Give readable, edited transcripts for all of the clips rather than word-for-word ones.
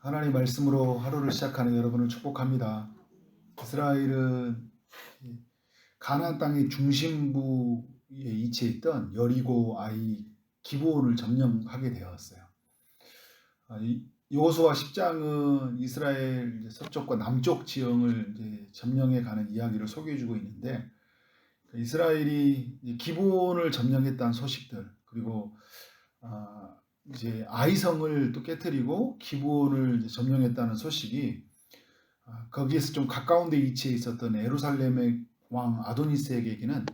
하나님 말씀으로 하루를 시작하는 여러분을 축복합니다. 이스라엘은 가나안 땅의 중심부에 위치했던 여리고, 아이, 기브온을 점령하게 되었어요. 여호수아 10장은 이스라엘 서쪽과 남쪽 지형을 이제 점령해 가는 이야기를 소개해주고 있는데, 이스라엘이 기브온을 점령했다는 소식들, 그리고 이제 아이성을 또 깨뜨리고 기브온을 점령했다는 소식이 거기에서 좀 가까운 데 위치해 있었던 예루살렘의 왕 아도니스에게는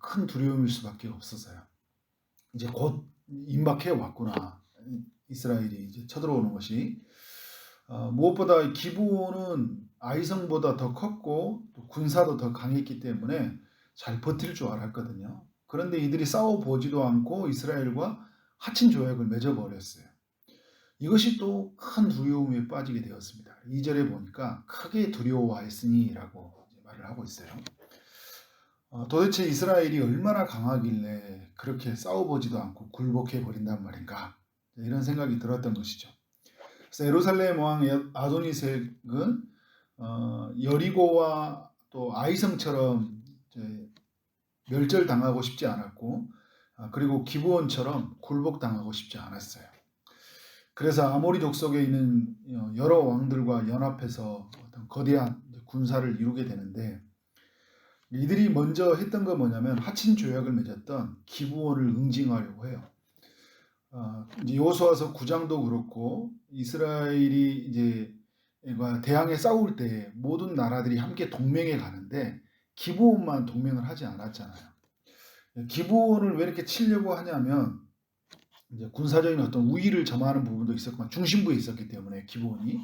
큰 두려움일 수밖에 없었어요. 이제 곧 임박해 왔구나. 이스라엘이 이제 쳐들어오는 것이. 무엇보다 기브온은 아이성보다 더 컸고 또 군사도 더 강했기 때문에 잘 버틸 줄 알았거든요. 그런데 이들이 싸워보지도 않고 이스라엘과 하친 조약을 맺어버렸어요. 이것이 또 큰 두려움에 빠지게 되었습니다. 2절에 보니까 크게 두려워하였으니 라고 말을 하고 있어요. 도대체 이스라엘이 얼마나 강하길래 그렇게 싸워보지도 않고 굴복해 버린단 말인가, 이런 생각이 들었던 것이죠. 그래서 예루살렘 왕 아도니색은 여리고와 또 아이성처럼 멸절당하고 싶지 않았고, 그리고 기브온처럼 굴복당하고 싶지 않았어요. 그래서 아모리 족속에 있는 여러 왕들과 연합해서 어떤 거대한 군사를 이루게 되는데, 이들이 먼저 했던 건 뭐냐면 하친 조약을 맺었던 기브온을 응징하려고 해요. 이제 여호수아서 9장도 그렇고 이스라엘이 이제 대항해 싸울 때 모든 나라들이 함께 동맹에 가는데 기브온만 동맹을 하지 않았잖아요. 기브온을 왜 이렇게 치려고 하냐면 이제 군사적인 어떤 우위를 점하는 부분도 있었지만 중심부에 있었기 때문에 기브온이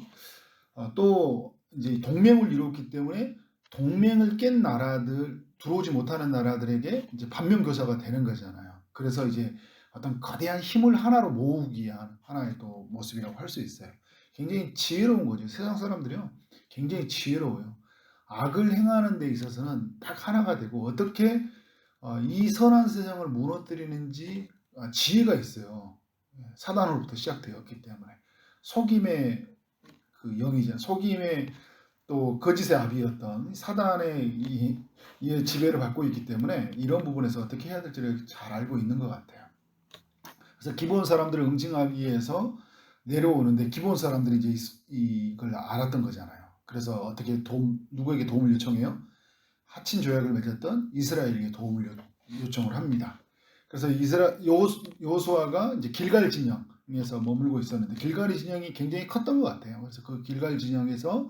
또 이제 동맹을 이뤘기 때문에 동맹을 깬 나라들, 들어오지 못하는 나라들에게 이제 반면교사가 되는 거잖아요. 그래서 이제 어떤 거대한 힘을 하나로 모으기 위한 하나의 또 모습이라고 할 수 있어요. 굉장히 지혜로운 거죠. 세상 사람들이요, 굉장히 지혜로워요. 악을 행하는 데 있어서는 딱 하나가 되고 어떻게 이 선한 세상을 무너뜨리는지 지혜가 있어요. 사단으로부터 시작되었기 때문에 속임의 그 영이죠. 속임의 또 거짓의 아비였던 사단의 이 지배를 받고 있기 때문에 이런 부분에서 어떻게 해야 될지를 잘 알고 있는 것 같아요. 그래서 기본 사람들을 응징하기 위해서 내려오는데 기본 사람들이 이제 이걸 알았던 거잖아요. 그래서 어떻게 누구에게 도움을 요청해요? 하친 조약을 맺었던 이스라엘에게 도움을 요청을 합니다. 그래서 여호수아가 이제 길갈 진영에서 머물고 있었는데 길갈 진영이 굉장히 컸던 것 같아요. 그래서 그 길갈 진영에서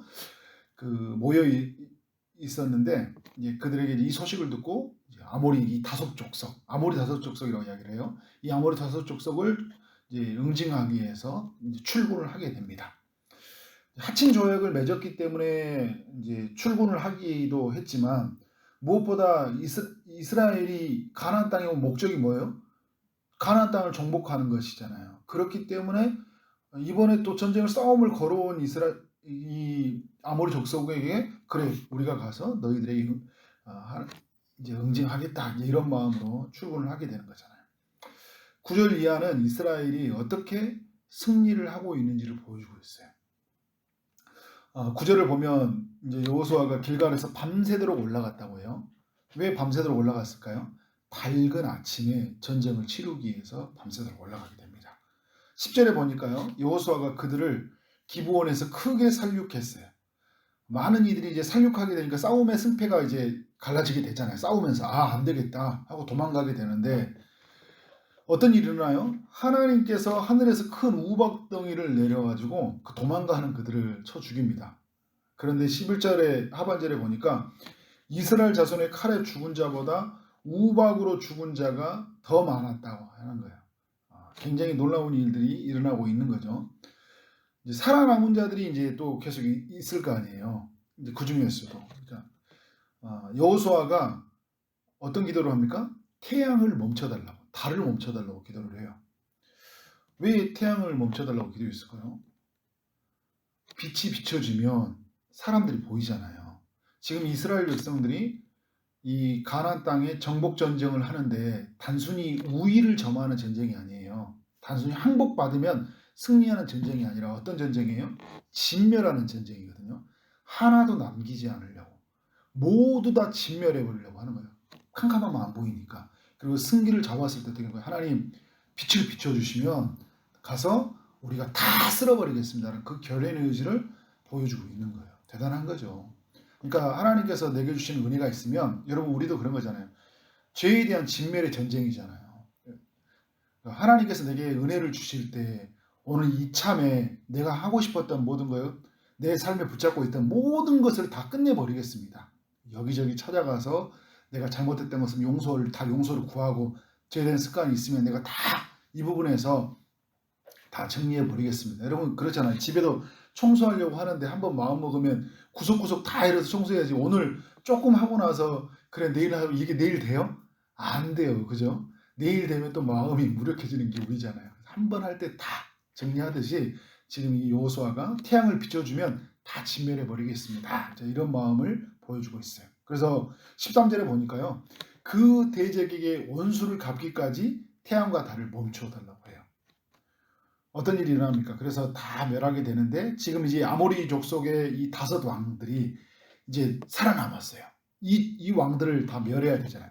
모여 있었는데 이제 그들에게 이 소식을 듣고 아모리 이 다섯 족속, 아모리 다섯 족속이라고 이야기를 해요. 이 아모리 다섯 족속을 이제 응징하기 위해서 이제 출군을 하게 됩니다. 하친 조약을 맺었기 때문에 이제 출군을 하기도 했지만 무엇보다 이스라엘이 가나안 땅에 온 목적이 뭐예요? 가나안 땅을 정복하는 것이잖아요. 그렇기 때문에 이번에 또 전쟁을 싸움을 걸어온 이 아모리 족속에게 그래 우리가 가서 너희들에게 이제 응징하겠다, 이런 마음으로 출근을 하게 되는 거잖아요. 9절 이하는 이스라엘이 어떻게 승리를 하고 있는지를 보여주고 있어요. 9절을 보면 이제 여호수아가 길갈에서 밤새도록 올라갔다고 해요. 왜 밤새도록 올라갔을까요? 밝은 아침에 전쟁을 치르기 위해서 밤새도록 올라가게 됩니다. 10절에 보니까요, 여호수아가 그들을 기브온에서 크게 살육했어요. 많은 이들이 이제 살육하게 되니까 싸움의 승패가 이제 갈라지게 되잖아요. 싸우면서 안 되겠다 하고 도망가게 되는데 어떤 일이 일어나요? 하나님께서 하늘에서 큰 우박덩이를 내려가지고 그 도망가는 그들을 쳐 죽입니다. 그런데 11절에 하반절에 보니까 이스라엘 자손의 칼에 죽은 자보다 우박으로 죽은 자가 더 많았다고 하는 거예요. 굉장히 놀라운 일들이 일어나고 있는 거죠. 이제 살아남은 자들이 이제 또 계속 있을 거 아니에요. 이제 그 중에서도 여호수아가 어떤 기도를 합니까? 태양을 멈춰달라고, 달을 멈춰달라고 기도를 해요. 왜 태양을 멈춰달라고 기도했을까요? 빛이 비춰지면 사람들이 보이잖아요. 지금 이스라엘 백성들이 이 가나안 땅에 정복 전쟁을 하는데 단순히 우위를 점하는 전쟁이 아니에요. 단순히 항복받으면 승리하는 전쟁이 아니라 어떤 전쟁이에요? 진멸하는 전쟁이거든요. 하나도 남기지 않으려고. 모두 다 진멸해 버리려고 하는 거예요. 캄캄하면 안 보이니까. 그리고 승기를 잡았을 때 어떻게 거예요? 하나님 빛을 비춰주시면 가서 우리가 다 쓸어버리겠습니다라는 그 결연의 의지를 보여주고 있는 거예요. 대단한 거죠. 그러니까 하나님께서 내게 주시는 은혜가 있으면 여러분 우리도 그런 거잖아요. 죄에 대한 진멸의 전쟁이잖아요. 하나님께서 내게 은혜를 주실 때 오늘 이참에 내가 하고 싶었던 모든 거요, 내 삶에 붙잡고 있던 모든 것을 다 끝내버리겠습니다. 여기저기 찾아가서 내가 잘못했던 것은 용서를 구하고 죄에 대한 습관이 있으면 내가 다 이 부분에서 다 정리해 버리겠습니다. 여러분 그렇잖아요. 집에도 청소하려고 하는데 한번 마음 먹으면 구석구석 다 해서 청소해야지. 오늘 조금 하고 나서 그래 내일 하고 이게 내일 돼요? 안 돼요. 그죠? 내일 되면 또 마음이 무력해지는 게 우리잖아요. 한 번 할 때 다 정리하듯이 지금 이 여호수아가 태양을 비춰주면 다 진멸해 버리겠습니다. 이런 마음을 보여주고 있어요. 그래서 13절에 보니까요. 그 대적에게 원수를 갚기까지 태양과 달을 멈춰 달라고 해요. 어떤 일이 일어납니까? 그래서 다 멸하게 되는데 지금 이제 아모리 족속의 이 5 왕들이 이제 살아남았어요. 이 왕들을 다 멸해야 되잖아요.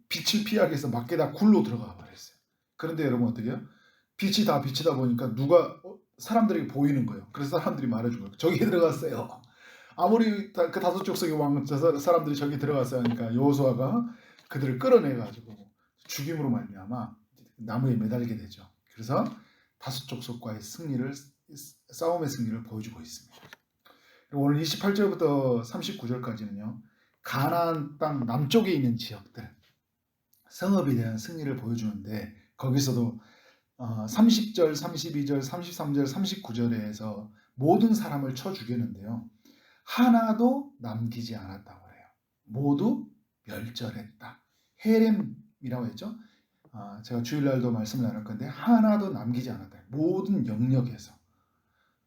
빛을 피하기 위해서 밖에다 굴로 들어가 버렸어요. 그런데 여러분 어떻게 해요? 빛이 다 빛이다 보니까 사람들에게 보이는 거예요. 그래서 사람들이 말해준 거예요. 저기에 들어갔어요. 아무리 그 5 족속의 왕 사람들이 저기 들어갔어요 하니까 여호수아가 그들을 끌어내가지고 죽임으로 말미암아 나무에 매달리게 되죠. 그래서 5 족속과의 싸움의 승리를 보여주고 있습니다. 그리고 오늘 28절부터 39절까지는요. 가나안 땅 남쪽에 있는 지역들 성읍에 대한 승리를 보여주는데 거기서도 30절, 32절, 33절, 39절에서 모든 사람을 쳐 죽였는데요. 하나도 남기지 않았다고 해요. 모두 멸절했다. 헤렘이라고 했죠. 제가 주일날도 말씀을 나눌 건데 하나도 남기지 않았다. 모든 영역에서.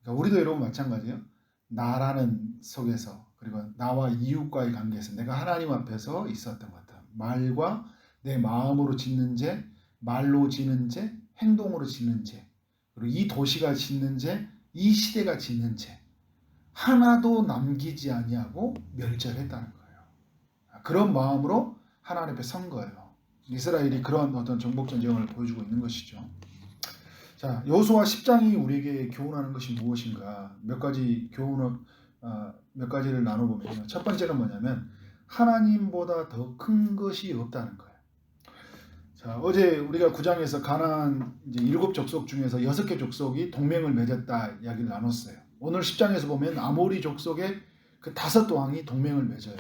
그러니까 우리도 여러분 마찬가지예요. 나라는 속에서 그리고 나와 이웃과의 관계에서 내가 하나님 앞에서 있었던 것들. 말과 내 마음으로 짓는 죄, 말로 짓는 죄, 행동으로 짓는 죄, 그리고 이 도시가 짓는 죄, 이 시대가 짓는 죄 하나도 남기지 아니하고 멸절했다는 거예요. 그런 마음으로 하나님 앞에 선 거예요. 이스라엘이 그런 어떤 정복 전쟁을 보여주고 있는 것이죠. 자, 여호수아 10장이 우리에게 교훈하는 것이 무엇인가? 몇 가지를 나눠보면요. 첫 번째는 뭐냐면 하나님보다 더 큰 것이 없다는 거예요. 자, 어제 우리가 9장에서 가나안 이제 7 족속 중에서 6개 족속이 동맹을 맺었다 이야기를 나눴어요. 오늘 10장에서 보면 아모리 족속의 그 5 왕이 동맹을 맺어요.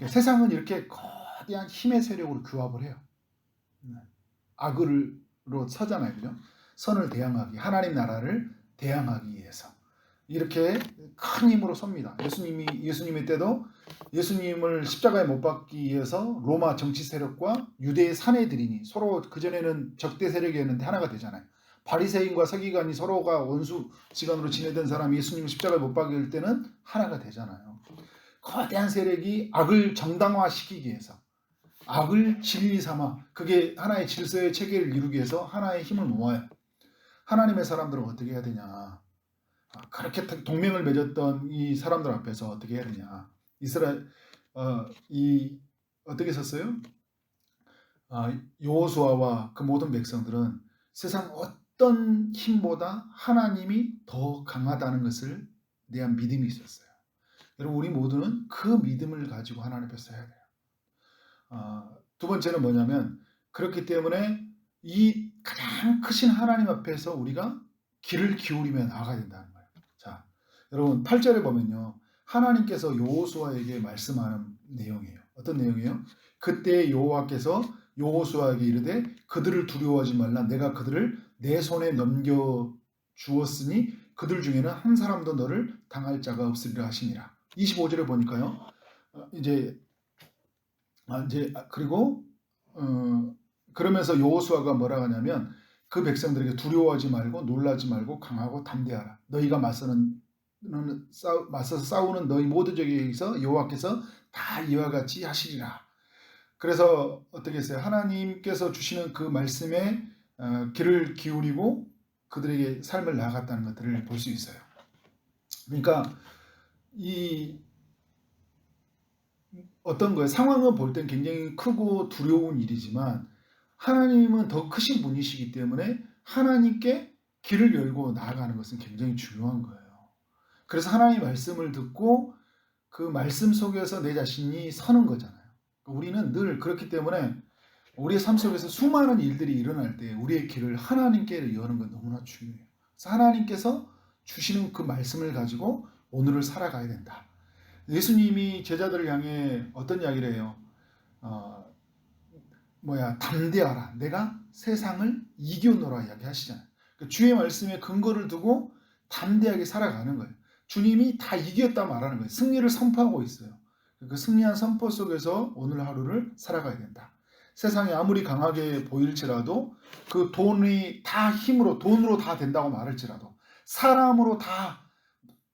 세상은 이렇게 거대한 힘의 세력으로 규합을 해요. 악으로 서잖아요. 그죠? 선을 대항하기, 하나님 나라를 대항하기 위해서. 이렇게 큰 힘으로 섭니다. 예수님의 때도 예수님을 십자가에 못 박기 위해서 로마 정치 세력과 유대의 사내들이니 서로 그전에는 적대 세력이었는데 하나가 되잖아요. 바리새인과 서기관이 서로가 원수지간으로 지내던 사람이 예수님을 십자가에 못 박을 때는 하나가 되잖아요. 거대한 세력이 악을 정당화시키기 위해서 악을 진리 삼아 그게 하나의 질서의 체계를 이루기 위해서 하나의 힘을 모아요. 하나님의 사람들은 어떻게 해야 되냐? 그렇게 동맹을 맺었던 이 사람들 앞에서 어떻게 해야 되냐? 어떻게 썼어요? 여호수아와 그 모든 백성들은 세상 어떤 힘보다 하나님이 더 강하다는 것을 대한 믿음이 있었어요. 여러분 우리 모두는 그 믿음을 가지고 하나님 앞에 서야 돼요. 두 번째는 뭐냐면 그렇기 때문에 이 가장 크신 하나님 앞에서 우리가 귀를 기울이며 나아가야 된다는 거예요. 자, 여러분 8절에 보면요. 하나님께서 여호수아에게 말씀하는 내용이에요. 어떤 내용이에요? 그때 여호와께서 여호수아에게 이르되 그들을 두려워하지 말라. 내가 그들을 내 손에 넘겨 주었으니 그들 중에는 한 사람도 너를 당할 자가 없으리라 하시니라. 25절에 보니까요. 그리고 그러면서 여호수아가 뭐라 하냐면 그 백성들에게 두려워하지 말고 놀라지 말고 강하고 담대하라. 너희가 맞서서 싸우는 너희 모든 적에서 여호와께서 다 이와 같이 하시리라. 그래서 어떻게 했어요? 하나님께서 주시는 그 말씀에 귀를 기울이고 그들에게 삶을 나아갔다는 것들을 볼 수 있어요. 그러니까 이 어떤 거예요? 상황은 볼 땐 굉장히 크고 두려운 일이지만 하나님은 더 크신 분이시기 때문에 하나님께 길을 열고 나아가는 것은 굉장히 중요한 거예요. 그래서 하나님의 말씀을 듣고 그 말씀 속에서 내 자신이 서는 거잖아요. 우리는 늘 그렇기 때문에 우리의 삶 속에서 수많은 일들이 일어날 때 우리의 길을 하나님께 여는 건 너무나 중요해요. 그래서 하나님께서 주시는 그 말씀을 가지고 오늘을 살아가야 된다. 예수님이 제자들을 향해 어떤 이야기를 해요? 담대하라. 내가 세상을 이겨노라 이야기하시잖아요. 주의 말씀에 근거를 두고 담대하게 살아가는 거예요. 주님이 다 이겼다 말하는 거예요. 승리를 선포하고 있어요. 그 승리한 선포 속에서 오늘 하루를 살아가야 된다. 세상이 아무리 강하게 보일지라도 그 돈이 다 힘으로 돈으로 다 된다고 말할지라도 사람으로 다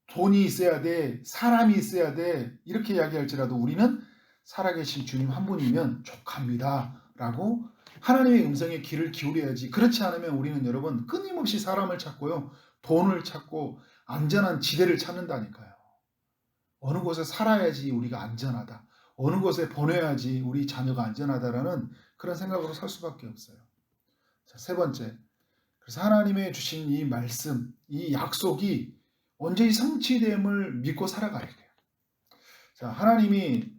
돈이 있어야 돼, 사람이 있어야 돼 이렇게 이야기할지라도 우리는 살아계신 주님 한 분이면 족합니다 라고 하나님의 음성에 귀를 기울여야지. 그렇지 않으면 우리는 여러분 끊임없이 사람을 찾고요, 돈을 찾고 안전한 지대를 찾는다니까요. 어느 곳에 살아야지 우리가 안전하다, 어느 곳에 보내야지 우리 자녀가 안전하다라는 그런 생각으로 살 수밖에 없어요. 자, 세 번째, 그래서 하나님의 주신 이 말씀, 이 약속이 언제히 성취됨을 믿고 살아가야 돼요. 자, 하나님이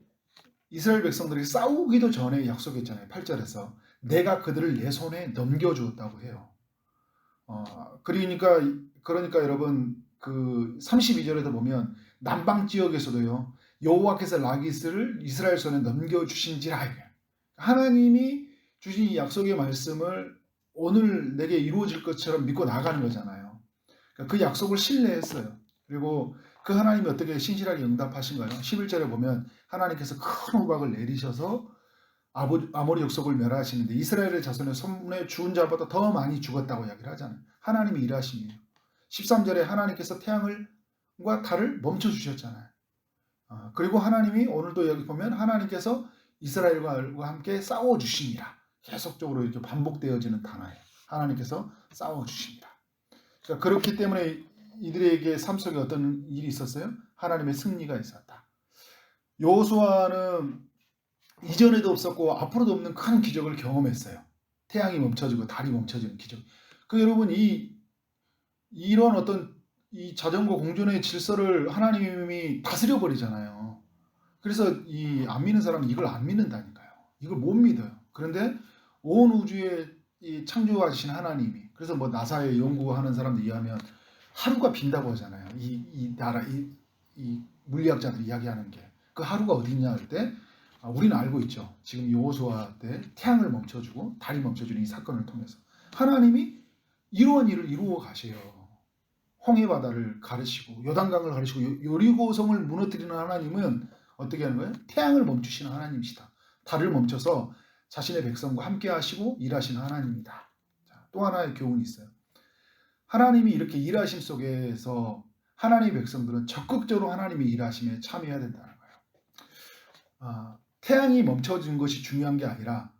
이스라엘 백성들이 싸우기도 전에 약속했잖아요. 8절에서 내가 그들을 내 손에 넘겨주었다고 해요. 그러니까 여러분 그 32절에도 보면 남방 지역에서도요, 여호와께서 라기스를 이스라엘 손에 넘겨주신지라. 하나님이 주신 이 약속의 말씀을 오늘 내게 이루어질 것처럼 믿고 나가는 거잖아요. 그 약속을 신뢰했어요. 그리고 그 하나님이 어떻게 신실하게 응답하신가요? 11절에 보면 하나님께서 큰 호박을 내리셔서 아모리 족속을 멸하시는데 이스라엘의 자손의 손에 죽은 자보다 더 많이 죽었다고 이야기를 하잖아요. 하나님이 일하심이에요. 13절에 하나님께서 태양과 달을 멈춰주셨잖아요. 그리고 하나님이 오늘도 여기 보면 하나님께서 이스라엘과 함께 싸워주시니라. 계속적으로 이렇게 반복되어지는 단어예요. 하나님께서 싸워주시니라. 그러니까 그렇기 때문에 이들에게 삶 속에 어떤 일이 있었어요? 하나님의 승리가 있었다. 여호수아는 이전에도 없었고 앞으로도 없는 큰 기적을 경험했어요. 태양이 멈춰지고 달이 멈춰지는 기적. 여러분 이런 어떤 이 자전거 공존의 질서를 하나님이 다스려 버리잖아요. 그래서 안 믿는 사람은 이걸 안 믿는다니까요. 이걸 못 믿어요. 그런데 온 우주에 창조하신 하나님이, 그래서 나사에 연구하는 사람들 의하면 하루가 빈다고 하잖아요. 이 물리학자들이 이야기하는 게 그 하루가 어디냐 할 때 우리는 알고 있죠. 지금 여호수아 때 태양을 멈춰주고 달이 멈춰주는 이 사건을 통해서 하나님이 이러한 일을 이루어 가세요. 홍해바다를 가르시고 요단강을 가르시고 여리고성을 무너뜨리는 하나님은 어떻게 하는 거예요? 태양을 멈추시는 하나님이시다. 달을 멈춰서 자신의 백성과 함께 하시고 일하시는 하나님이다. 자, 또 하나의 교훈이 있어요. 하나님이 이렇게 일하심 속에서 하나님의 백성들은 적극적으로 하나님의 일하심에 참여해야 된다는 거예요. 태양이 멈춰진 것이 중요한 게 아니라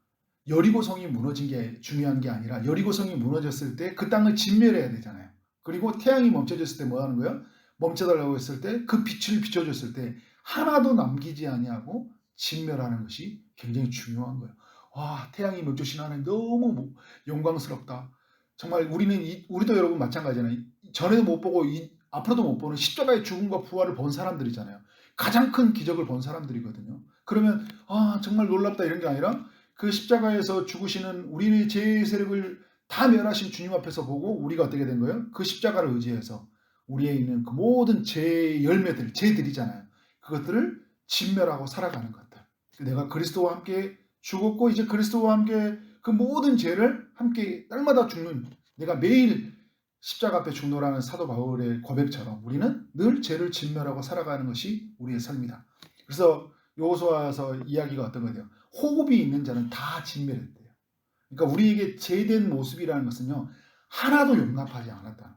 여리고성이 무너진 게 중요한 게 아니라 여리고성이 무너졌을 때 그 땅을 진멸해야 되잖아요. 그리고 태양이 멈춰졌을 때 뭐 하는 거예요? 멈춰달라고 했을 때 그 빛을 비춰줬을 때 하나도 남기지 아니하고 진멸하는 것이 굉장히 중요한 거예요. 와, 태양이 멈추신 하나님 너무 영광스럽다. 정말 우리도 여러분 마찬가지잖아요. 전에도 못 보고 앞으로도 못 보는 십자가의 죽음과 부활을 본 사람들이잖아요. 가장 큰 기적을 본 사람들이거든요. 그러면 정말 놀랍다 이런 게 아니라 그 십자가에서 죽으시는 우리의 죄의 세력을 다 멸하신 주님 앞에서 보고 우리가 어떻게 된 거예요? 그 십자가를 의지해서 우리에 있는 그 모든 죄의 열매들, 죄들이잖아요. 그것들을 진멸하고 살아가는 것들. 내가 그리스도와 함께 죽었고 이제 그리스도와 함께 그 모든 죄를 함께 날마다 죽는, 내가 매일 십자가 앞에 죽노라는 사도 바울의 고백처럼 우리는 늘 죄를 진멸하고 살아가는 것이 우리의 삶이다. 그래서 여호수아서 이야기가 어떤 거예요? 호흡이 있는 자는 다 진멸했대요. 그러니까 우리에게 죄된 모습이라는 것은요, 하나도 용납하지 않았다는 거예요.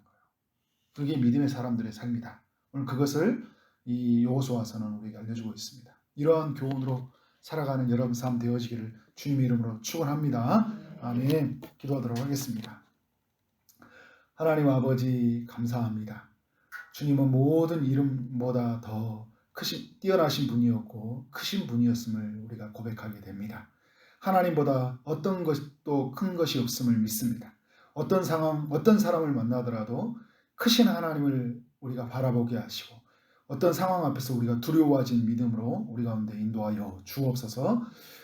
그게 믿음의 사람들의 삶이다. 오늘 그것을 이 여호수아서는 우리에게 알려주고 있습니다. 이러한 교훈으로 살아가는 여러분 삶 되어지기를 주님의 이름으로 축원합니다. 아멘. 기도하도록 하겠습니다. 하나님 아버지 감사합니다. 주님은 모든 이름보다 더 뛰어나신 분이었고 크신 분이었음을 우리가 고백하게 됩니다. 하나님보다 어떤 것도 큰 것이 없음을 믿습니다. 어떤 상황, 어떤 사람을 만나더라도 크신 하나님을 우리가 바라보게 하시고 어떤 상황 앞에서 우리가 두려워하진 믿음으로 우리 가운데 인도하여 주옵소서.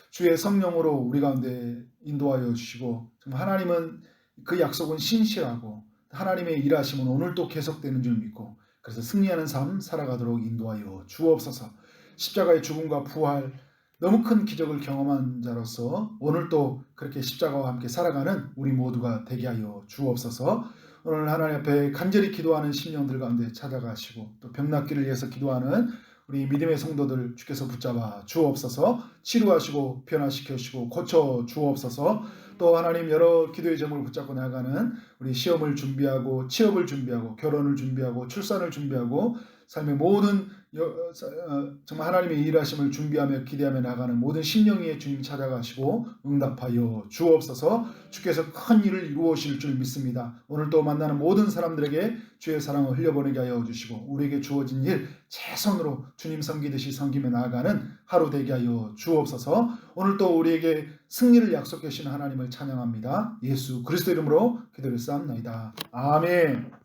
주의 성령으로 우리 가운데 인도하여 주시고 정말 하나님은 그 약속은 신실하고 하나님의 일하심은 오늘도 계속되는 줄 믿고 그래서 승리하는 삶 살아가도록 인도하여 주옵소서. 십자가의 죽음과 부활 너무 큰 기적을 경험한 자로서 오늘도 그렇게 십자가와 함께 살아가는 우리 모두가 되게 하여 주옵소서. 오늘 하나님 앞에 간절히 기도하는 심령들 가운데 찾아가시고 또 병낫기를 위해서 기도하는 우리 믿음의 성도들 주께서 붙잡아 주옵소서. 치료하시고 변화시켜 주시고 고쳐 주옵소서. 또 하나님 여러 기도의 제목을 붙잡고 나아가는 우리 시험을 준비하고 취업을 준비하고 결혼을 준비하고 출산을 준비하고 삶의 모든 정말 하나님의 일하심을 준비하며 기대하며 나가는 모든 심령위에 주님 찾아가시고 응답하여 주옵소서. 주께서 큰 일을 이루어질 줄 믿습니다. 오늘 또 만나는 모든 사람들에게 주의 사랑을 흘려보내게 하여 주시고 우리에게 주어진 일 최선으로 주님 섬기듯이 섬기며 나아가는 하루 되게 하여 주옵소서. 오늘 또 우리에게 승리를 약속해 주신 하나님을 찬양합니다. 예수 그리스도 이름으로 기도를 쌓옵나이다. 아멘.